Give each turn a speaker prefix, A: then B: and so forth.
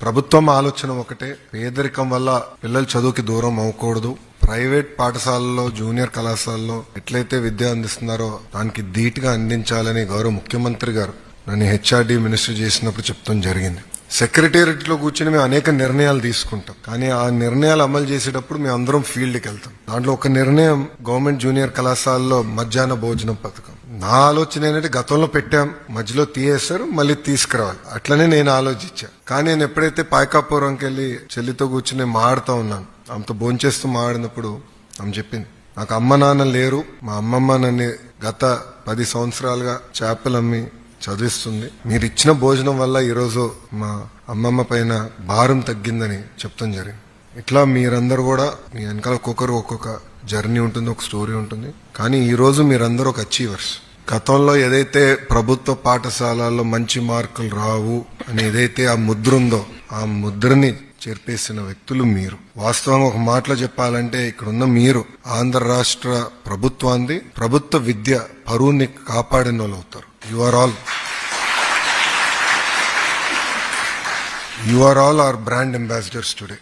A: ప్రభుత్వం ఆలోచన ఒకటే, పేదరికం వల్ల పిల్లలు చదువుకి దూరం అవ్వకూడదు. ప్రైవేట్ పాఠశాలల్లో, జూనియర్ కళాశాలలో ఎట్లయితే విద్య అందిస్తున్నారో దానికి ధీటుగా అందించాలని గౌరవ ముఖ్యమంత్రి గారు నన్ను హెచ్ఆర్డీ మినిస్టర్ చేసినప్పుడు చెప్తాం జరిగింది. సెక్రటేరియట్ లో కూర్చుని మేము అనేక నిర్ణయాలు తీసుకుంటాం, కానీ ఆ నిర్ణయాలు అమలు చేసేటప్పుడు మేము అందరం ఫీల్డ్కి వెళ్తాం. దాంట్లో ఒక నిర్ణయం గవర్నమెంట్ జూనియర్ కళాశాలలో మధ్యాహ్న భోజనం పథకం. నా ఆలోచన ఏంటంటే గతంలో పెట్టాం, మధ్యలో తీయేస్తారు, మళ్ళీ తీసుకురావాలి, అట్లనే నేను ఆలోచించా. కానీ నేను ఎప్పుడైతే పాయకాపురంకి వెళ్ళి చెల్లితో కూర్చుని మాడుతూ ఉన్నాను, ఆమెతో భోంచేస్తూ మాడినప్పుడు ఆమె చెప్పింది, నాకు అమ్మ నాన్న లేరు, మా అమ్మమ్మ నన్ను గత 10 సంవత్సరాలుగా చేపలు అమ్మి చదివిస్తుంది. మీరు ఇచ్చిన భోజనం వల్ల ఈరోజు మా అమ్మమ్మ పైన భారం తగ్గిందని చెప్తాం జరిగింది. ఇట్లా మీరందరూ కూడా మీ వెనకాల ఒక్కొక్క జర్నీ ఉంటుంది, ఒక స్టోరీ ఉంటుంది. కానీ ఈ రోజు మీరందరూ ఒక అచీవర్స్. గతంలో ఏదైతే ప్రభుత్వ పాఠశాలల్లో మంచి మార్కులు రావు అని ఏదైతే ఆ ముద్ర ఉందో ఆ ముద్రని చెరిపేసిన వ్యక్తులు మీరు. వాస్తవంగా ఒక మాటలో చెప్పాలంటే ఇక్కడున్న మీరు ఆంధ్ర రాష్ట్ర ప్రభుత్వాన్ని, ప్రభుత్వ విద్య పరువుని కాపాడిన వాళ్ళు అవుతారు. You are all our brand ambassadors today.